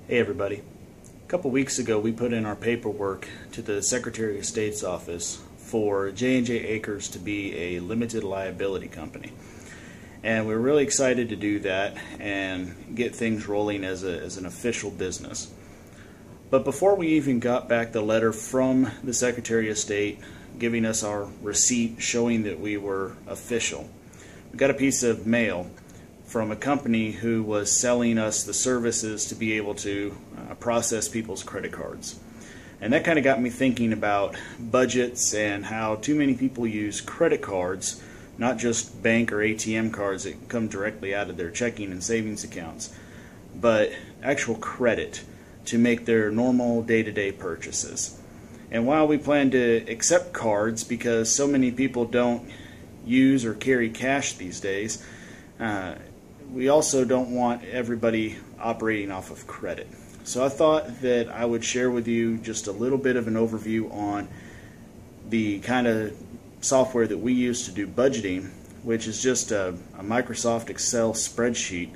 Hey everybody. A couple weeks ago we put in our paperwork to the Secretary of State's office for J&J Acres to be a limited liability company. And we're really excited to do that and get things rolling as an official business. But before we even got back the letter from the Secretary of State giving us our receipt showing that we were official, we got a piece of mail from a company who was selling us the services to be able to process people's credit cards. And that kind of got me thinking about budgets and how too many people use credit cards, not just bank or ATM cards that come directly out of their checking and savings accounts, but actual credit to make their normal day-to-day purchases. And while we plan to accept cards because so many people don't use or carry cash these days, we also don't want everybody operating off of credit. So I thought that I would share with you just a little bit of an overview on the kind of software that we use to do budgeting, which is just a Microsoft Excel spreadsheet,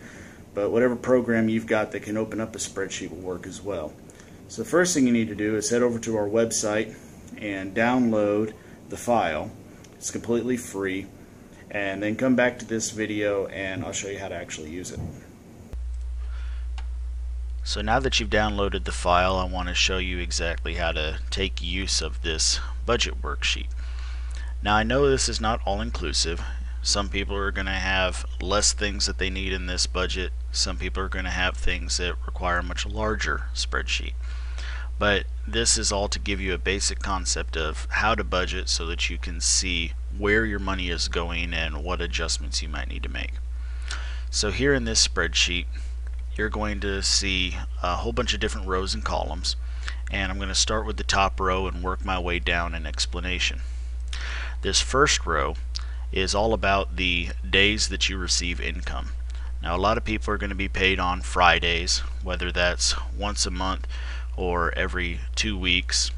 but whatever program you've got that can open up a spreadsheet will work as well. So the first thing you need to do is head over to our website and download the file. It's completely free. And then come back to this video and I'll show you how to actually use it. So now that you've downloaded the file, I want to show you exactly how to take use of this budget worksheet. Now I know this is not all inclusive. Some people are going to have less things that they need in this budget. Some people are going to have things that require a much larger spreadsheet. But this is all to give you a basic concept of how to budget so that you can see where your money is going and what adjustments you might need to make. So here in this spreadsheet you're going to see a whole bunch of different rows and columns, and I'm going to start with the top row and work my way down in explanation. This first row is all about the days that you receive income. Now a lot of people are going to be paid on Fridays, whether that's once a month or every 2 weeks,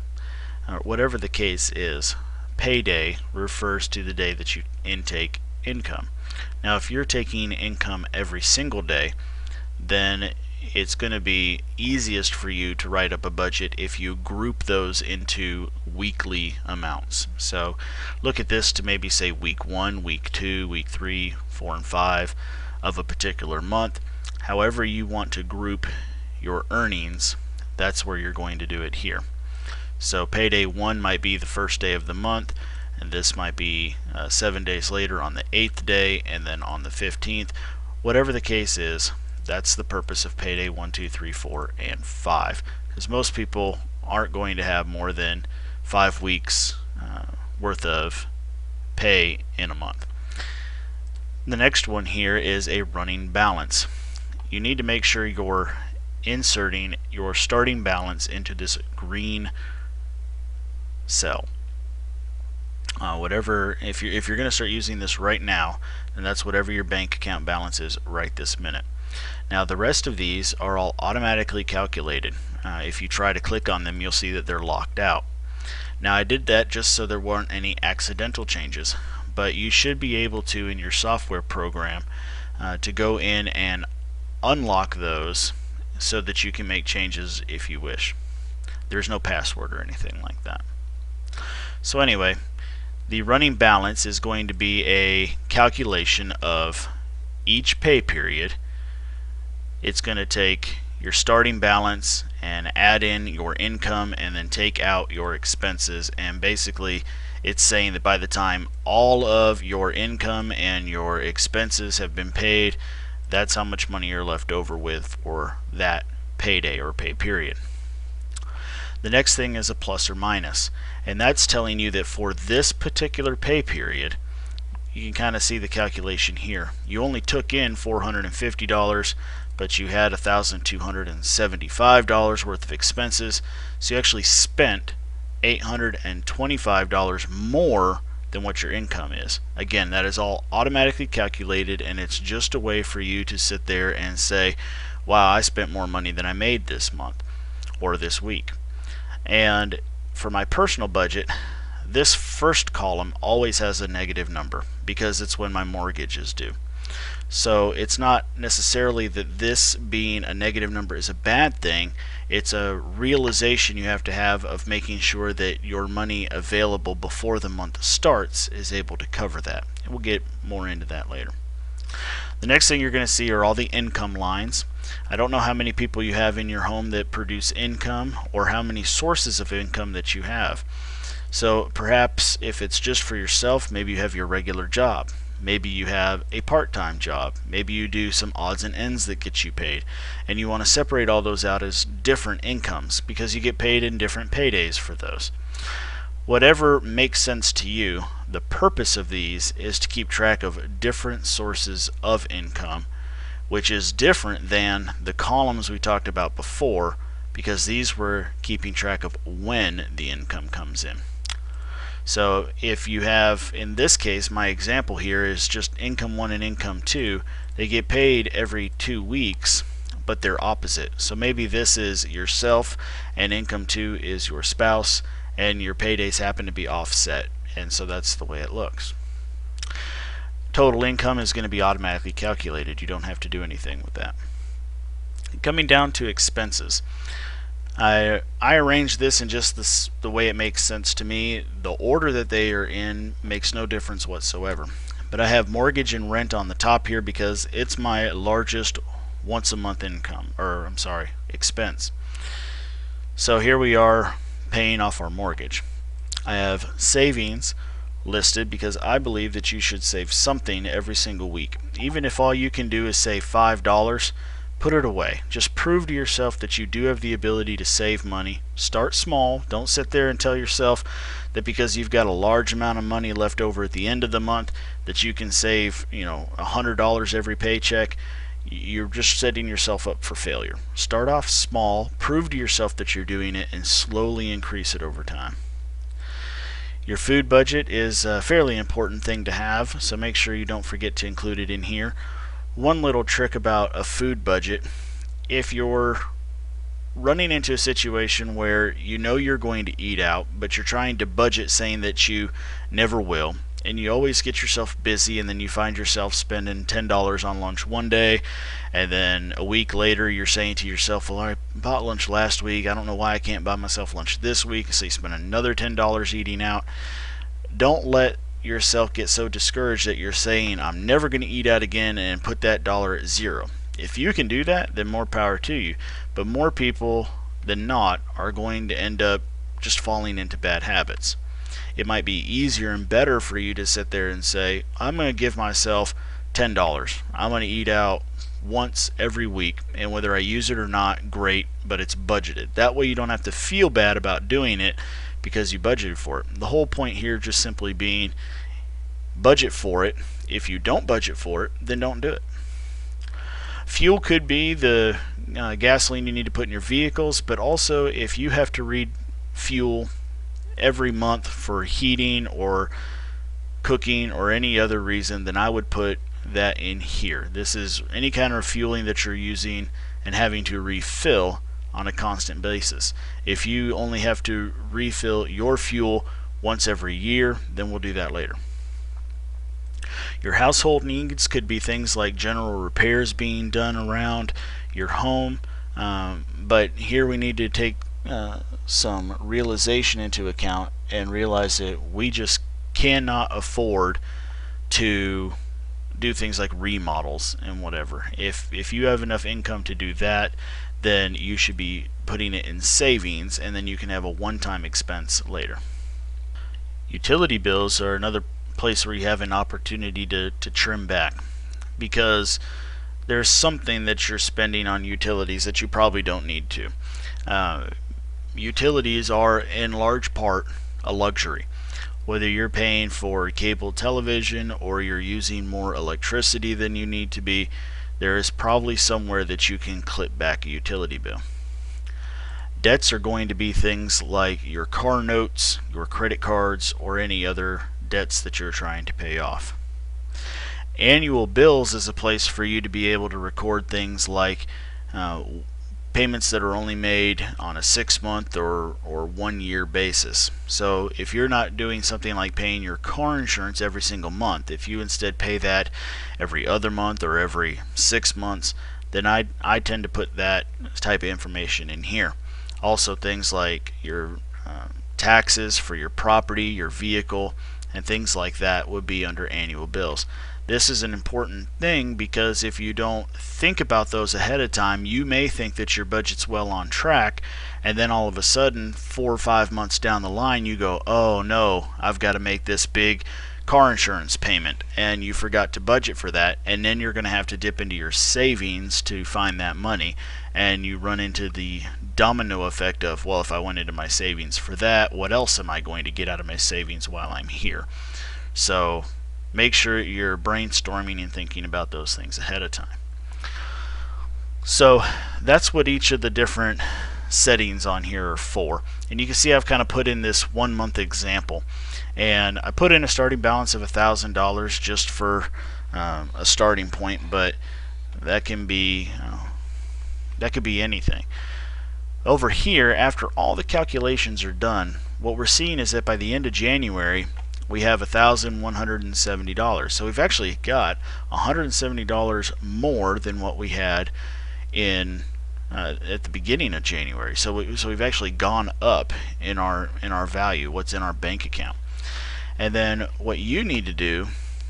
or whatever the case is. Payday refers to the day that you intake income. Now if you're taking income every single day, then it's going to be easiest for you to write up a budget if you group those into weekly amounts. So look at this to maybe say week 1, week 2, week 3, 4, and 5 of a particular month. However you want to group your earnings, that's where you're going to do it here. So payday 1 might be the first day of the month, and this might be 7 days later on the 8th day, and then on the 15th. Whatever the case is, that's the purpose of payday 1, 2, 3, 4, and 5, because most people aren't going to have more than 5 weeks worth of pay in a month. The next one here is a running balance. You need to make sure you're inserting your starting balance into this green cell. If you're going to start using this right now, then that's whatever your bank account balance is right this minute. Now the rest of these are all automatically calculated. If you try to click on them, you'll see that they're locked out. Now I did that just so there weren't any accidental changes, but you should be able to, in your software program, to go in and unlock those so that you can make changes if you wish. There's no password or anything like that. So anyway, the running balance is going to be a calculation of each pay period. It's going to take your starting balance and add in your income and then take out your expenses, and basically it's saying that by the time all of your income and your expenses have been paid, that's how much money you're left over with for that payday or pay period. The next thing is a plus or minus, and that's telling you that for this particular pay period, you can kind of see the calculation here. You only took in $450, but you had $1,275 worth of expenses, so you actually spent $825 more than what your income is. Again, that is all automatically calculated, and it's just a way for you to sit there and say, wow, I spent more money than I made this month or this week. And for my personal budget, this first column always has a negative number because it's when my mortgage is due. So it's not necessarily that this being a negative number is a bad thing. It's a realization you have to have of making sure that your money available before the month starts is able to cover that. And we'll get more into that later. The next thing you're going to see are all the income lines. I don't know how many people you have in your home that produce income or how many sources of income that you have. So perhaps if it's just for yourself, maybe you have your regular job. Maybe you have a part-time job. Maybe you do some odds and ends that get you paid. And you want to separate all those out as different incomes because you get paid in different paydays for those. Whatever makes sense to you, the purpose of these is to keep track of different sources of income, which is different than the columns we talked about before because these were keeping track of when the income comes in. So if you have, in this case, my example here is just income 1 and income 2, they get paid every 2 weeks, but they're opposite. So maybe this is yourself and income 2 is your spouse, and your paydays happen to be offset, and so that's the way it looks. Total income is going to be automatically calculated. You don't have to do anything with that. Coming down to expenses. I arranged this in just the way it makes sense to me. The order that they are in makes no difference whatsoever. But I have mortgage and rent on the top here because it's my largest once a month income, or I'm sorry, expense. So here we are paying off our mortgage. I have savings listed because I believe that you should save something every single week. Even if all you can do is save $5, put it away. Just prove to yourself that you do have the ability to save money. Start small. Don't sit there and tell yourself that because you've got a large amount of money left over at the end of the month that you can save, $100 every paycheck. You're just setting yourself up for failure. Start off small, prove to yourself that you're doing it, and slowly increase it over time. Your food budget is a fairly important thing to have, so make sure you don't forget to include it in here. One little trick about a food budget: if you're running into a situation where you know you're going to eat out, but you're trying to budget saying that you never will, and you always get yourself busy, and then you find yourself spending $10 on lunch one day, and then a week later you're saying to yourself, well, I bought lunch last week, I don't know why I can't buy myself lunch this week, so you spend another $10 eating out. Don't let yourself get so discouraged that you're saying I'm never going to eat out again and put that dollar at zero. If you can do that, then more power to you, but more people than not are going to end up just falling into bad habits. It might be easier and better for you to sit there and say, I'm going to give myself $10. I'm going to eat out once every week, and whether I use it or not, great, but it's budgeted. That way you don't have to feel bad about doing it because you budgeted for it. The whole point here just simply being budget for it. If you don't budget for it, then don't do it. Fuel could be the gasoline you need to put in your vehicles, but also if you have to refuel every month for heating or cooking or any other reason, then I would put that in here. This is any kind of refueling that you're using and having to refill on a constant basis. If you only have to refill your fuel once every year, then we'll do that later. Your household needs could be things like general repairs being done around your home, but here we need to take some realization into account and realize that we just cannot afford to do things like remodels and whatever. If you have enough income to do that, then you should be putting it in savings, and then you can have a one-time expense later. Utility bills are another place where you have an opportunity to trim back, because there's something that you're spending on utilities that you probably don't need to. Utilities are in large part a luxury. Whether you're paying for cable television or you're using more electricity than you need to be, there is probably somewhere that you can clip back a utility bill. Debts are going to be things like your car notes, your credit cards, or any other debts that you're trying to pay off. Annual bills is a place for you to be able to record things like payments that are only made on a 6-month or 1-year basis. So if you're not doing something like paying your car insurance every single month, if you instead pay that every other month or every 6 months, then I tend to put that type of information in here. Also things like your taxes for your property, your vehicle, and things like that would be under annual bills. This is an important thing because if you don't think about those ahead of time, you may think that your budget's well on track, and then all of a sudden 4 or 5 months down the line you go, oh no, I've got to make this big car insurance payment, and you forgot to budget for that, and then you're going to have to dip into your savings to find that money, and you run into the domino effect of, well, if I went into my savings for that, what else am I going to get out of my savings while I'm here? So make sure you're brainstorming and thinking about those things ahead of time. So that's what each of the different settings on here are for. And you can see I've kind of put in this 1 month example, and I put in a starting balance of $1,000 just for a starting point, but that can be that could be anything. Over here, after all the calculations are done, what we're seeing is that by the end of January we have $1,170. So we've actually got $170 more than what we had in at the beginning of January. So we've actually gone up in our value, what's in our bank account. And then what you need to do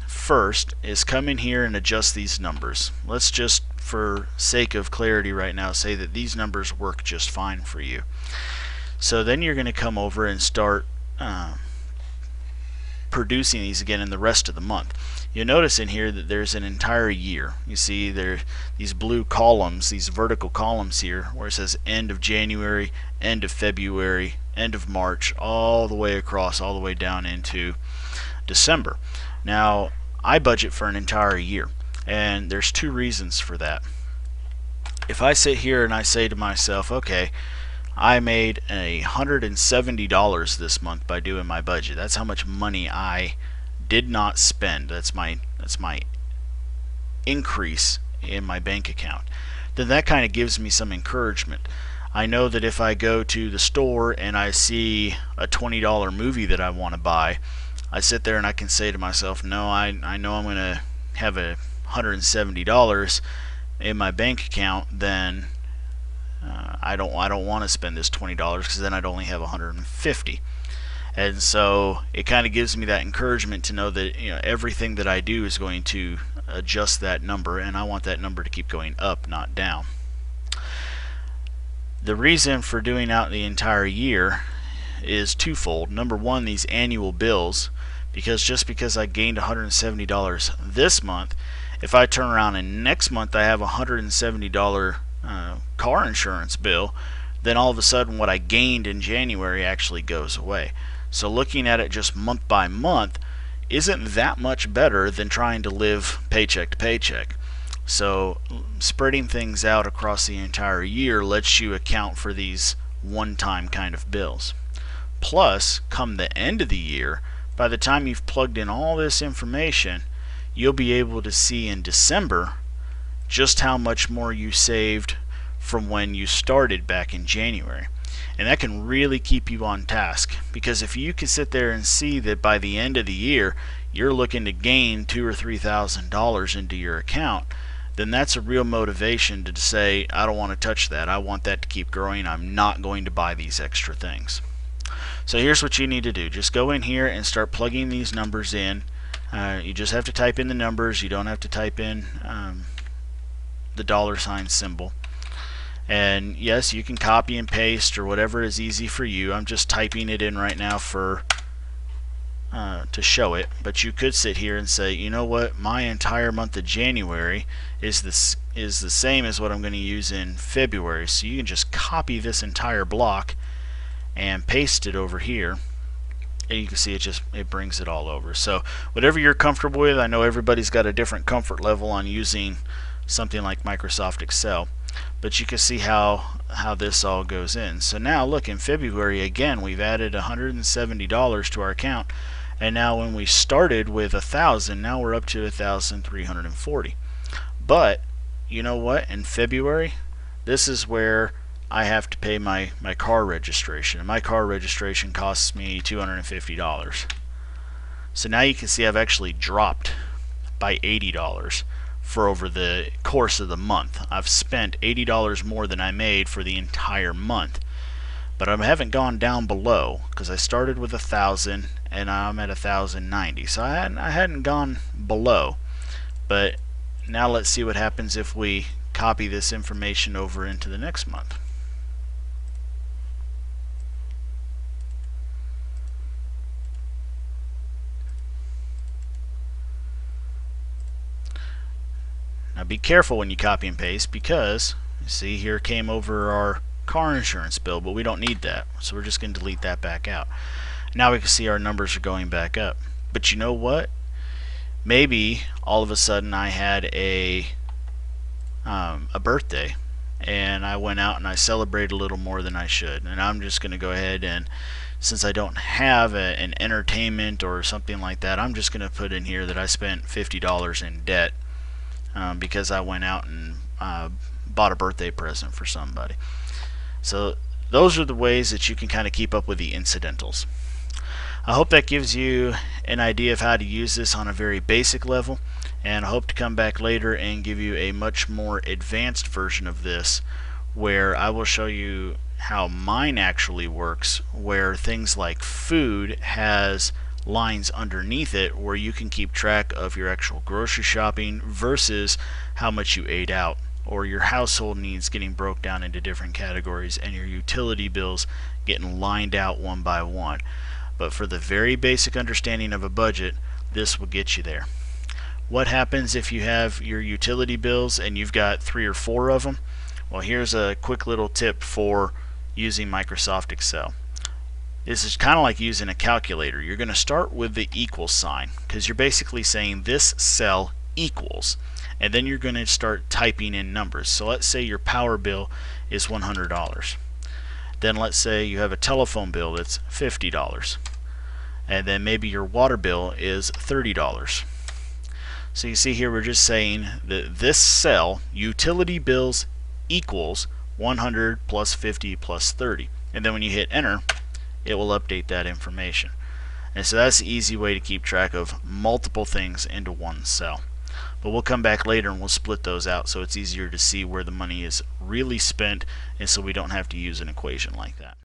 first is come in here and adjust these numbers. Let's just, for sake of clarity right now, say that these numbers work just fine for you. So then you're going to come over and start producing these again in the rest of the month. You'll notice in here that there's an entire year. You see there these blue columns, these vertical columns here, where it says end of January, end of February, end of March, all the way across, all the way down into December. Now I budget for an entire year, and there's two reasons for that. If I sit here and I say to myself, okay, I made $170 this month by doing my budget. That's how much money I did not spend. That's my increase in my bank account. Then that kind of gives me some encouragement. I know that if I go to the store and I see a $20 movie that I want to buy, I sit there and I can say to myself, no, I know I'm going to have $170 in my bank account, then I don't want to spend this $20 because then I'd only have $150. And so it kind of gives me that encouragement to know that everything that I do is going to adjust that number, and I want that number to keep going up, not down. The reason for doing out the entire year is twofold. Number one, these annual bills, because just because I gained $170 this month, if I turn around and next month I have a $170 car insurance bill, then all of a sudden what I gained in January actually goes away. So looking at it just month by month isn't that much better than trying to live paycheck to paycheck. So spreading things out across the entire year lets you account for these one-time kind of bills. Plus, come the end of the year, by the time you've plugged in all this information, you'll be able to see in December just how much more you saved from when you started back in January. And that can really keep you on task, because if you can sit there and see that by the end of the year you're looking to gain $2,000 or $3,000 into your account, then that's a real motivation to say, I don't want to touch that. I want that to keep growing. I'm not going to buy these extra things. So here's what you need to do. Just go in here and start plugging these numbers in. You just have to type in the numbers. You don't have to type in the $ symbol. And yes, you can copy and paste or whatever is easy for you. I'm just typing it in right now for to show it, but you could sit here and say, you know what, my entire month of January is the same as what I'm going to use in February. So you can just copy this entire block and paste it over here, and you can see it brings it all over. So whatever you're comfortable with. I know everybody's got a different comfort level on using something like Microsoft Excel, but you can see how this all goes in. So now look, in February again we've added $170 to our account, and now when we started with 1,000, now we're up to 1,340. But you know what, in February this is where I have to pay my car registration, and my car registration costs me $250. So now you can see I've actually dropped by $80 for over the course of the month. I've spent $80 more than I made for the entire month. But I haven't gone down below because I started with 1,000 and I'm at 1,090. So I hadn't gone below. But now let's see what happens if we copy this information over into the next month. Now be careful when you copy and paste, because you see here came over our car insurance bill, but we don't need that, so we're just going to delete that back out. Now we can see our numbers are going back up. But you know what? Maybe all of a sudden I had a birthday and I went out and I celebrated a little more than I should, and I'm just going to go ahead and, since I don't have an entertainment or something like that, I'm just going to put in here that I spent $50 in debt because I went out and bought a birthday present for somebody. So those are the ways that you can kind of keep up with the incidentals. I hope that gives you an idea of how to use this on a very basic level, and I hope to come back later and give you a much more advanced version of this, where I will show you how mine actually works, where things like food has lines underneath it where you can keep track of your actual grocery shopping versus how much you ate out, or your household needs getting broke down into different categories, and your utility bills getting lined out one by one. But for the very basic understanding of a budget, this will get you there. What happens if you have your utility bills and you've got 3 or 4 of them? Well, here's a quick little tip for using Microsoft Excel. This is kind of like using a calculator. You're going to start with the equal sign, because you're basically saying this cell equals, and then you're going to start typing in numbers. So let's say your power bill is $100. Then let's say you have a telephone bill that's $50, and then maybe your water bill is $30. So you see here we're just saying that this cell, utility bills, equals 100 plus 50 plus 30, and then when you hit enter, it will update that information. And so that's the easy way to keep track of multiple things into one cell. But we'll come back later and we'll split those out so it's easier to see where the money is really spent, and so we don't have to use an equation like that.